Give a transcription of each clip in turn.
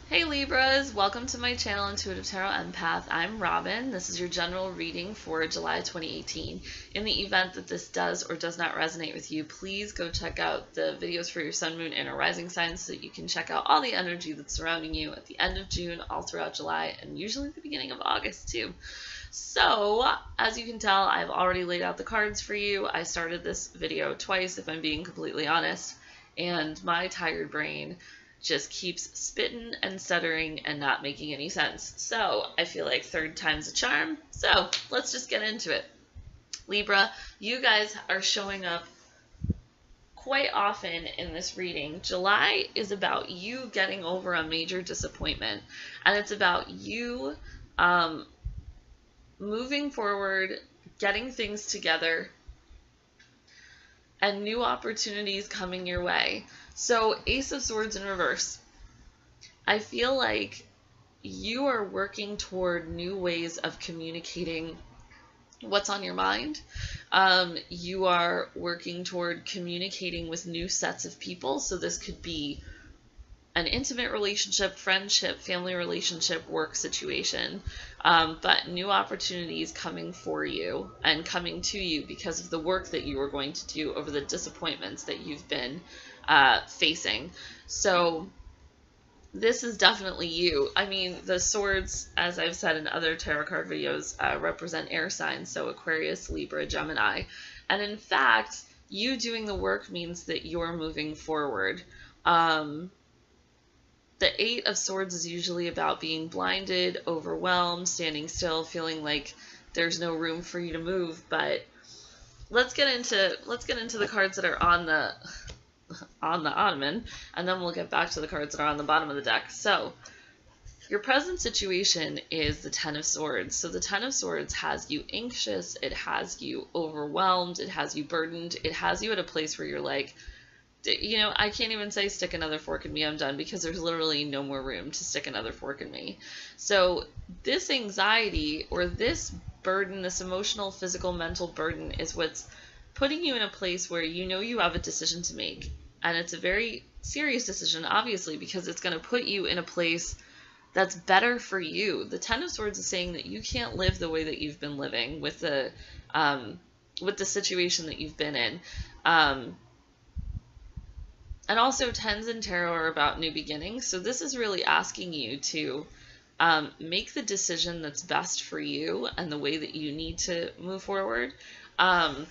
Hey Libras, welcome to my channel Intuitive Tarot Empath. I'm Robin. This is your general reading for July 2018. In the event that this does or does not resonate with you, please go check out the videos for your sun, moon, and rising signs so that you can check out all the energy that's surrounding you at the end of June, all throughout July, and usually the beginning of August too. So, as you can tell, I've already laid out the cards for you. I started this video twice, if I'm being completely honest, and my tired brain just keeps spitting and stuttering and not making any sense. So I feel like third time's a charm. So let's just get into it. Libra, you guys are showing up quite often in this reading. July is about you getting over a major disappointment, and it's about you moving forward, getting things together, and new opportunities coming your way. So Ace of Swords in reverse. I feel like you are working toward new ways of communicating what's on your mind. You are working toward communicating with new sets of people. So this could be an intimate relationship, friendship, family relationship, work situation, but new opportunities coming for you and coming to you because of the work that you are going to do over the disappointments that you've been facing. So this is definitely you. I mean, the swords, as I've said in other tarot card videos, represent air signs, so Aquarius, Libra, Gemini. And in fact, you doing the work means that you're moving forward. The Eight of Swords is usually about being blinded, overwhelmed, standing still, feeling like there's no room for you to move. But let's get into the cards that are on the ottoman, and then we'll get back to the cards that are on the bottom of the deck. So your present situation is the Ten of Swords. So the Ten of Swords has you anxious, it has you overwhelmed, it has you burdened, it has you at a place where you're like, you know, I can't even say stick another fork in me, I'm done, because there's literally no more room to stick another fork in me. So this anxiety or this burden, this emotional, physical, mental burden is what's putting you in a place where you know you have a decision to make. And it's a very serious decision, obviously, because it's going to put you in a place that's better for you. The Ten of Swords is saying that you can't live the way that you've been living with the situation that you've been in. And also, tens in tarot are about new beginnings. So this is really asking you to make the decision that's best for you and the way that you need to move forward. And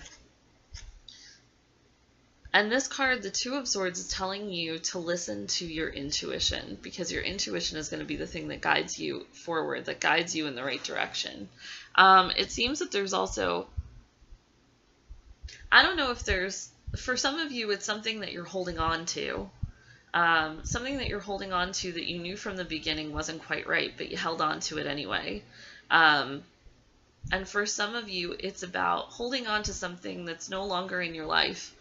this card, the Two of Swords, is telling you to listen to your intuition, because your intuition is going to be the thing that guides you forward, that guides you in the right direction. It seems that there's also, I don't know if there's, for some of you, it's something that you're holding on to. Something that you're holding on to that you knew from the beginning wasn't quite right, but you held on to it anyway. And for some of you, it's about holding on to something that's no longer in your life,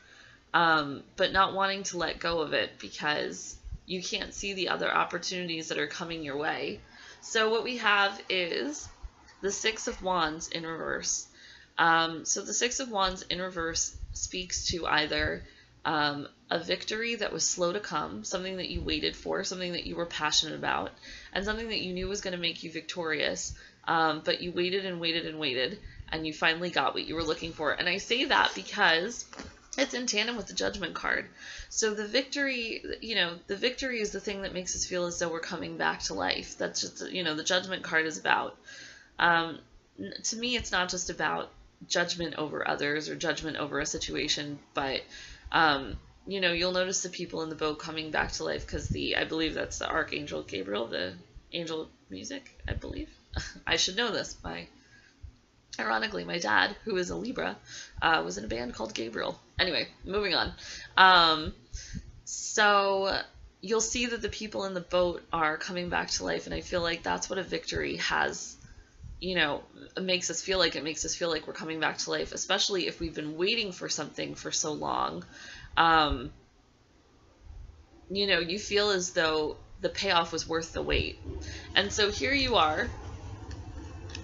but not wanting to let go of it because you can't see the other opportunities that are coming your way. So what we have is the Six of Wands in reverse. So the Six of Wands in reverse speaks to either a victory that was slow to come, something that you waited for, something that you were passionate about, and something that you knew was going to make you victorious, but you waited and waited and waited, and you finally got what you were looking for. And I say that because it's in tandem with the Judgment card. So the victory, you know, the victory is the thing that makes us feel as though we're coming back to life. That's just, you know, the Judgment card is about. To me, it's not just about judgment over others or judgment over a situation, but you know, you'll notice the people in the boat coming back to life because I believe that's the Archangel Gabriel, the angel of music, I believe. I should know this. Ironically, my dad, who is a Libra, was in a band called Gabriel. Anyway, moving on. So you'll see that the people in the boat are coming back to life, and I feel like that's what a victory has, you know, makes us feel like. It makes us feel like we're coming back to life, especially if we've been waiting for something for so long. You know, you feel as though the payoff was worth the wait. And so here you are,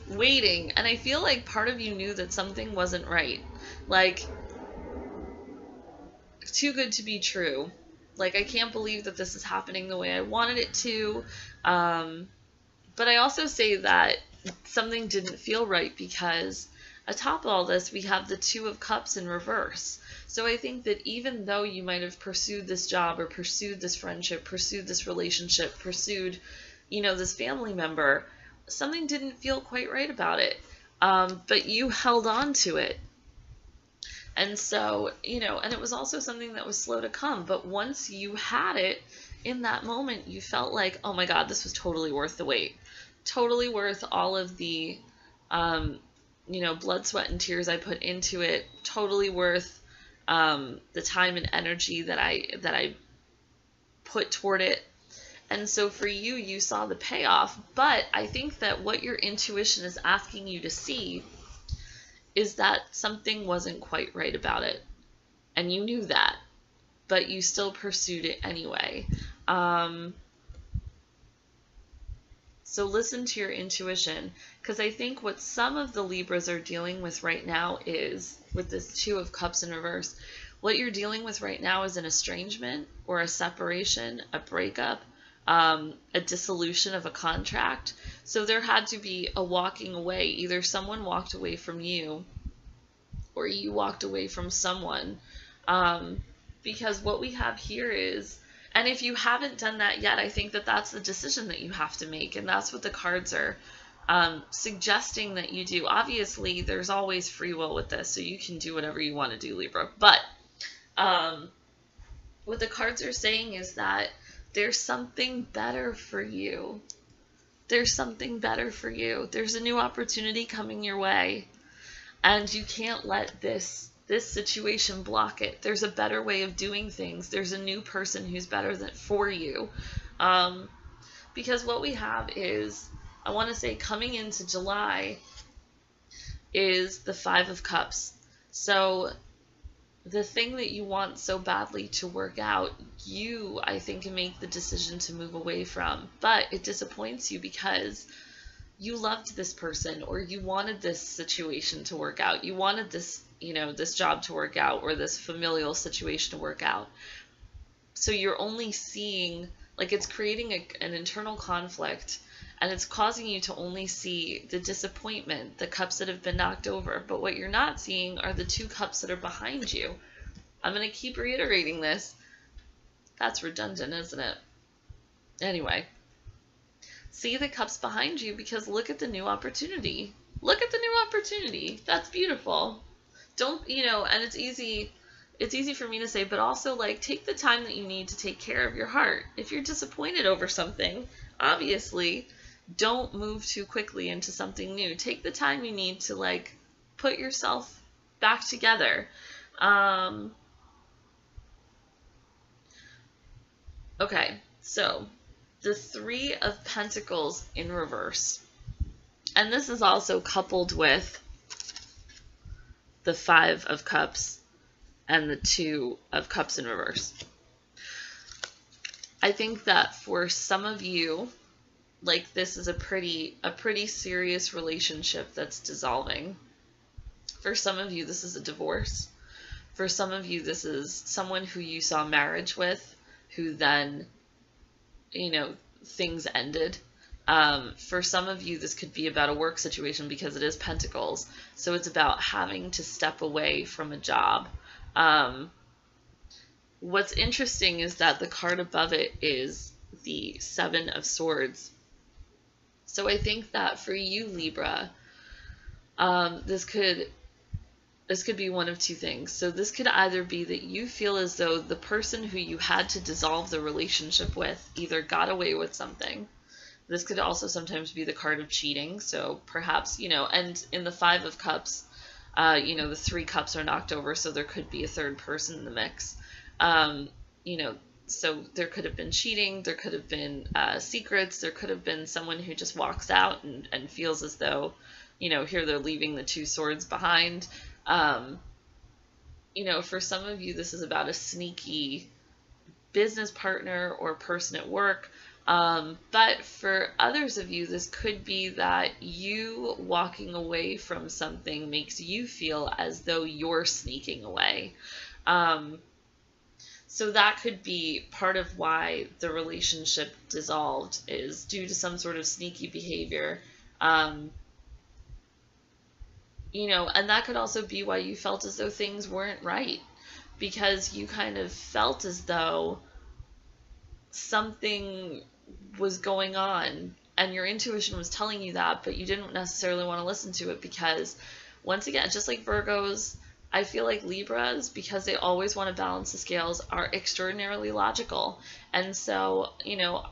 waiting, and I feel like part of you knew that something wasn't right. Like, too good to be true. Like, I can't believe that this is happening the way I wanted it to. But I also say that something didn't feel right because atop all this, we have the Two of Cups in reverse. So I think that even though you might have pursued this job or pursued this friendship, pursued this relationship, pursued, this family member, something didn't feel quite right about it. But you held on to it. And so, and it was also something that was slow to come. But once you had it in that moment, you felt like, oh my God, this was totally worth the wait. Totally worth all of the, blood, sweat, and tears I put into it. Totally worth the time and energy that I put toward it. And so for you, you saw the payoff. But I think that what your intuition is asking you to see is that something wasn't quite right about it. And you knew that, but you still pursued it anyway. So listen to your intuition, because I think what some of the Libras are dealing with right now is, with this Two of Cups in reverse, what you're dealing with right now is an estrangement or a separation, a breakup, a dissolution of a contract. So there had to be a walking away. Either someone walked away from you or you walked away from someone. Because what we have here is, and if you haven't done that yet, I think that that's the decision that you have to make. And that's what the cards are suggesting that you do. Obviously, there's always free will with this, so you can do whatever you want to do, Libra. But what the cards are saying is that there's something better for you. There's something better for you. There's a new opportunity coming your way. And you can't let this situation block it. There's a better way of doing things. There's a new person who's better for you. Because what we have is, I want to say, coming into July is the Five of Cups. So the thing that you want so badly to work out, you, I think, can make the decision to move away from. But it disappoints you because you loved this person, or you wanted this situation to work out. You wanted this, this job to work out, or this familial situation to work out. So you're only seeing, like, it's creating an internal conflict, and it's causing you to only see the disappointment, the cups that have been knocked over. But what you're not seeing are the two cups that are behind you. I'm going to keep reiterating this. That's redundant, isn't it? Anyway. See the cups behind you, because look at the new opportunity. Look at the new opportunity. That's beautiful. Don't, and it's easy for me to say, but also, like, take the time that you need to take care of your heart. If you're disappointed over something, obviously, don't move too quickly into something new. Take the time you need to, like, put yourself back together. Okay, so the Three of Pentacles in reverse. And this is also coupled with the Five of Cups and the Two of Cups in reverse. I think that for some of you, like, this is a pretty serious relationship that's dissolving. For some of you, this is a divorce. For some of you, this is someone who you saw marriage with, who then, things ended. For some of you, this could be about a work situation, because it is Pentacles. So it's about having to step away from a job. What's interesting is that the card above it is the Seven of Swords. So I think that for you, Libra, this could be one of two things. So this could either be that you feel as though the person who you had to dissolve the relationship with either got away with something. This could also sometimes be the card of cheating. So perhaps, and in the Five of Cups, the three cups are knocked over, so there could be a third person in the mix. So there could have been cheating, there could have been secrets, there could have been someone who just walks out and feels as though, here they're leaving the two swords behind. For some of you, this is about a sneaky business partner or person at work. But for others of you, this could be that you walking away from something makes you feel as though you're sneaking away. So that could be part of why the relationship dissolved, is due to some sort of sneaky behavior. And that could also be why you felt as though things weren't right, because you kind of felt as though something was going on and your intuition was telling you that, but you didn't necessarily want to listen to it because, once again, just like Virgos, I feel like Libras, because they always want to balance the scales, are extraordinarily logical. And so,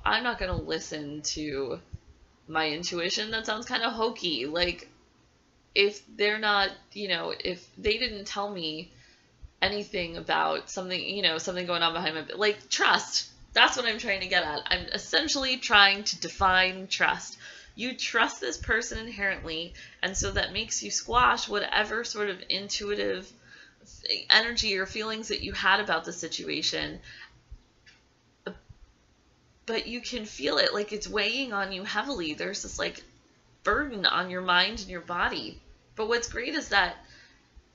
I'm not going to listen to my intuition. That sounds kind of hokey. Like, if they're not, if they didn't tell me anything about something, something going on behind my, like, trust. That's what I'm trying to get at. I'm essentially trying to define trust. You trust this person inherently, and so that makes you squash whatever sort of intuitive energy or feelings that you had about the situation. But you can feel it, like it's weighing on you heavily. There's this like burden on your mind and your body. But what's great is that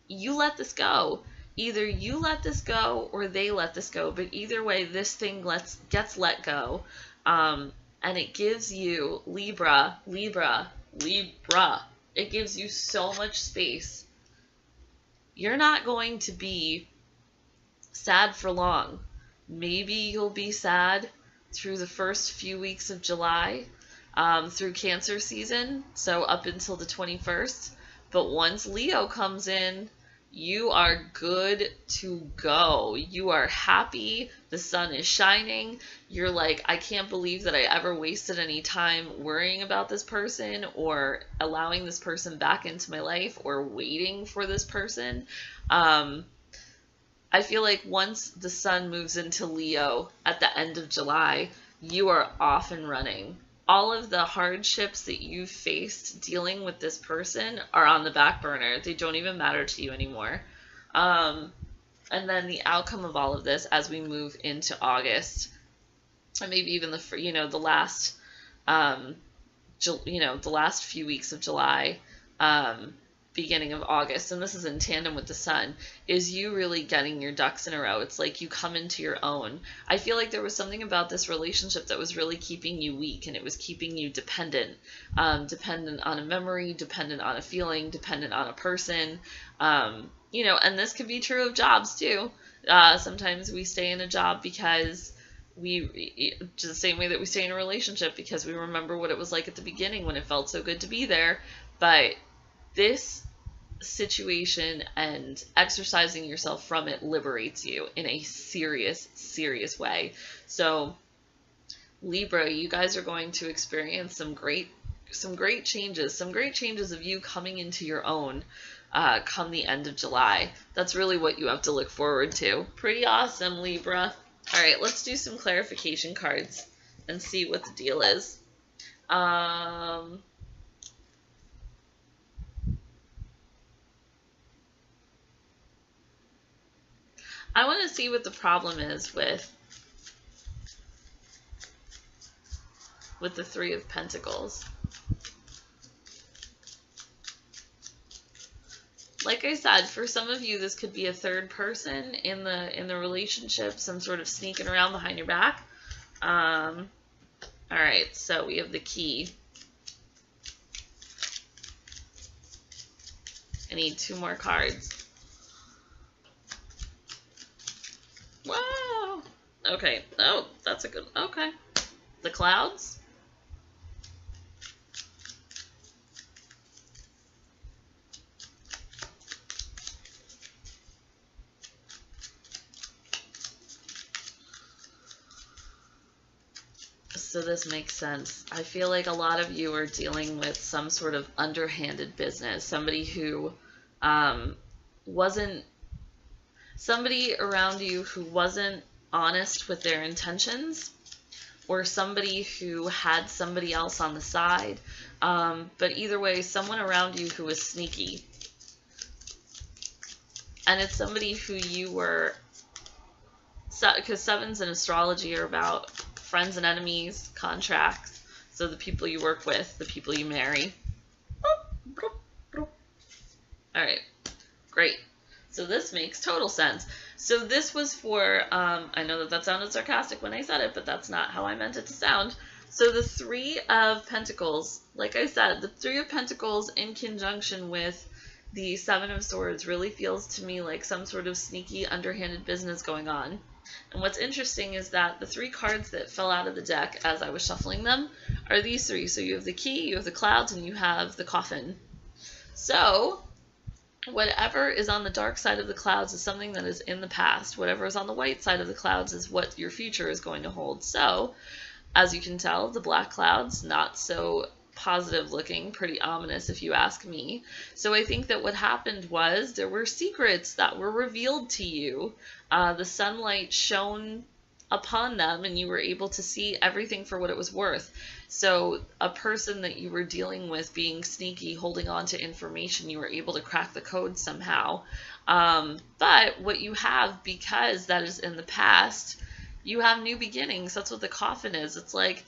you let this go. Either you let this go or they let this go, but either way, this thing gets let go, and it gives you Libra. It gives you so much space. You're not going to be sad for long. Maybe you'll be sad through the first few weeks of July, through Cancer season, so up until the 21st. But once Leo comes in, you are good to go. You are happy. The sun is shining. You're like, I can't believe that I ever wasted any time worrying about this person or allowing this person back into my life or waiting for this person. I feel like once the sun moves into Leo at the end of July, you are off and running. All of the hardships that you've faced dealing with this person are on the back burner. They don't even matter to you anymore. And then the outcome of all of this as we move into August, and maybe even the last few weeks of July, beginning of August, and this is in tandem with the sun, is you really getting your ducks in a row. It's like you come into your own. I feel like there was something about this relationship that was really keeping you weak, and it was keeping you dependent on a memory, dependent on a feeling, dependent on a person, and this could be true of jobs too. Sometimes we stay in a job because just the same way that we stay in a relationship, because we remember what it was like at the beginning when it felt so good to be there. But this situation and exercising yourself from it liberates you in a serious, serious way. So Libra, you guys are going to experience some great changes of you coming into your own, come the end of July. That's really what you have to look forward to. Pretty awesome, Libra. All right, let's do some clarification cards and see what the deal is. I want to see what the problem is with the Three of Pentacles. Like I said, for some of you, this could be a third person in the relationship, some sort of sneaking around behind your back. All right, so we have the key. I need 2 more cards. Wow. Okay. Oh, that's a good. Okay. The clouds. So this makes sense. I feel like a lot of you are dealing with some sort of underhanded business. Somebody who somebody around you who wasn't honest with their intentions, or somebody who had somebody else on the side. But either way, someone around you who was sneaky. And it's somebody who you were, because sevens in astrology are about friends and enemies, contracts. So the people you work with, the people you marry. All right, great. So this makes total sense. So this was for, I know that that sounded sarcastic when I said it, but that's not how I meant it to sound. So the Three of Pentacles, like I said, the Three of Pentacles in conjunction with the Seven of Swords really feels to me like some sort of sneaky, underhanded business going on. And what's interesting is that the three cards that fell out of the deck as I was shuffling them are these three. So you have the Key, you have the Clouds, and you have the Coffin. So whatever is on the dark side of the clouds is something that is in the past. Whatever is on the white side of the clouds is what your future is going to hold. So, as you can tell, the black clouds, not so positive looking, pretty ominous if you ask me. So I think that what happened was there were secrets that were revealed to you. The sunlight shone upon them and you were able to see everything for what it was worth. So a person that you were dealing with being sneaky, holding on to information, you were able to crack the code somehow. But what you have, because that is in the past, you have new beginnings. That's what the Coffin is. It's like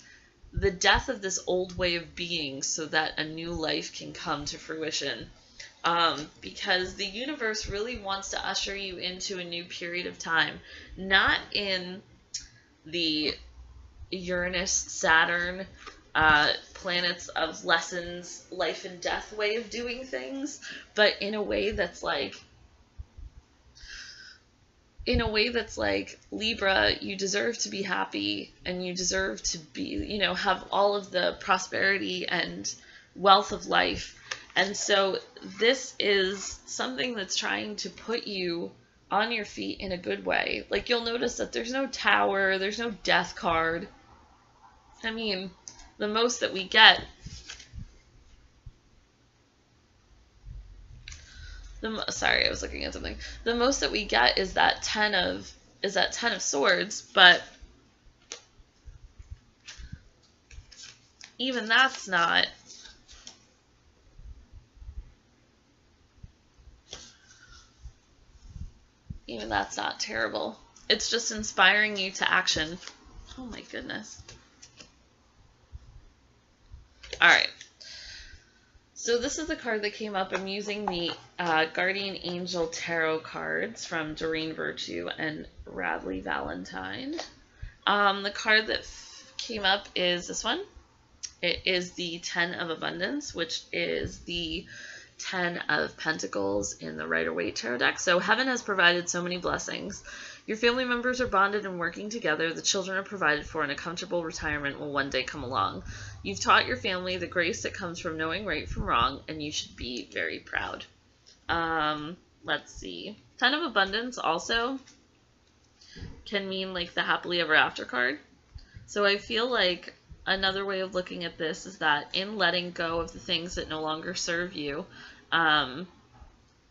the death of this old way of being so that a new life can come to fruition. Because the universe really wants to usher you into a new period of time, not in the Uranus, Saturn, planets of lessons, life and death way of doing things, but in a way that's like, Libra, you deserve to be happy and you deserve to be, have all of the prosperity and wealth of life. And so this is something that's trying to put you on your feet in a good way. Like, you'll notice that there's no tower, there's no death card. I mean, the most that we get, sorry, I was looking at something. The most that we get is that ten of Swords, but even that's not terrible. It's just inspiring you to action. Oh my goodness. All right. So this is the card that came up. I'm using the Guardian Angel Tarot cards from Doreen Virtue and Radley Valentine. The card that came up is this one. It is the Ten of Abundance, which is the 10 of Pentacles in the Rider-Waite Tarot deck. So heaven has provided so many blessings. Your family members are bonded and working together. The children are provided for, and a comfortable retirement will one day come along. You've taught your family the grace that comes from knowing right from wrong, and you should be very proud. Let's see. 10 of Abundance also can mean like the happily ever after card. So I feel like another way of looking at this is that in letting go of the things that no longer serve you,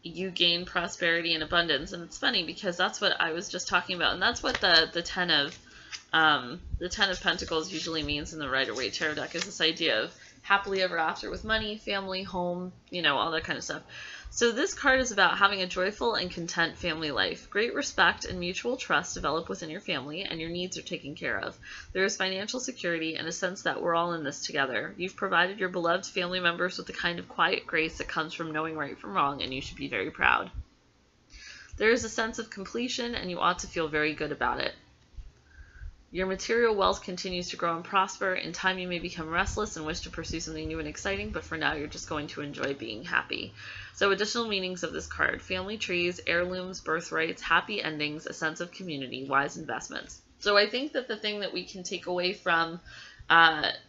you gain prosperity and abundance. And it's funny because that's what I was just talking about, and that's what the Ten of Pentacles usually means in the Rider-Waite Tarot deck, is this idea of happily ever after with money, family, home, all that kind of stuff. So this card is about having a joyful and content family life. Great respect and mutual trust develop within your family, and your needs are taken care of. There is financial security and a sense that we're all in this together. You've provided your beloved family members with the kind of quiet grace that comes from knowing right from wrong, and you should be very proud. There is a sense of completion, and you ought to feel very good about it. Your material wealth continues to grow and prosper. In time, you may become restless and wish to pursue something new and exciting, but for now, you're just going to enjoy being happy. So additional meanings of this card: family trees, heirlooms, birthrights, happy endings, a sense of community, wise investments. So I think that the thing that we can take away from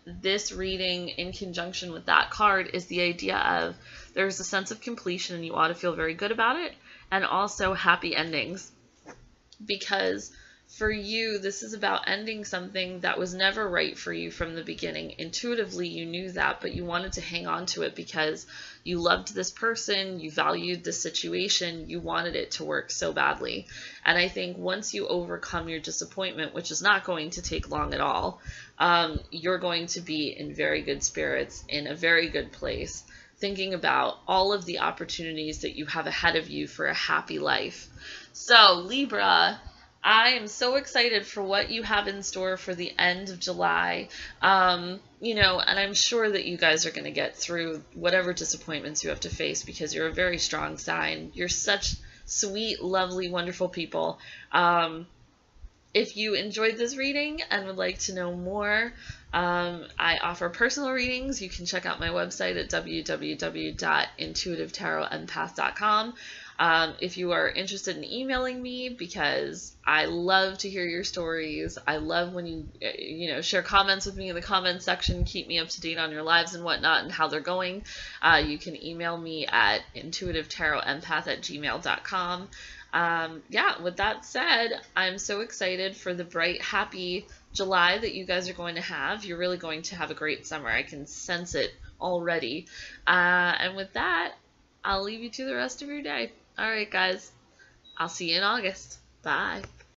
this reading in conjunction with that card is the idea of there's a sense of completion and you ought to feel very good about it, and also happy endings. Because for you, this is about ending something that was never right for you from the beginning. Intuitively, you knew that, but you wanted to hang on to it because you loved this person, you valued the situation, you wanted it to work so badly. And I think once you overcome your disappointment, which is not going to take long at all, you're going to be in very good spirits, in a very good place, thinking about all of the opportunities that you have ahead of you for a happy life. So, Libra, I am so excited for what you have in store for the end of July. And I'm sure that you guys are going to get through whatever disappointments you have to face because you're a very strong sign. You're such sweet, lovely, wonderful people. If you enjoyed this reading and would like to know more, I offer personal readings. You can check out my website at www.intuitivetarotempath.com. If you are interested in emailing me, because I love to hear your stories. I love when you share comments with me in the comments section, keep me up to date on your lives and whatnot and how they're going. You can email me at intuitivetarotempath@gmail.com. With that said, I'm so excited for the bright, happy July that you guys are going to have. You're really going to have a great summer. I can sense it already. And with that, I'll leave you to the rest of your day. All right, guys. I'll see you in August. Bye.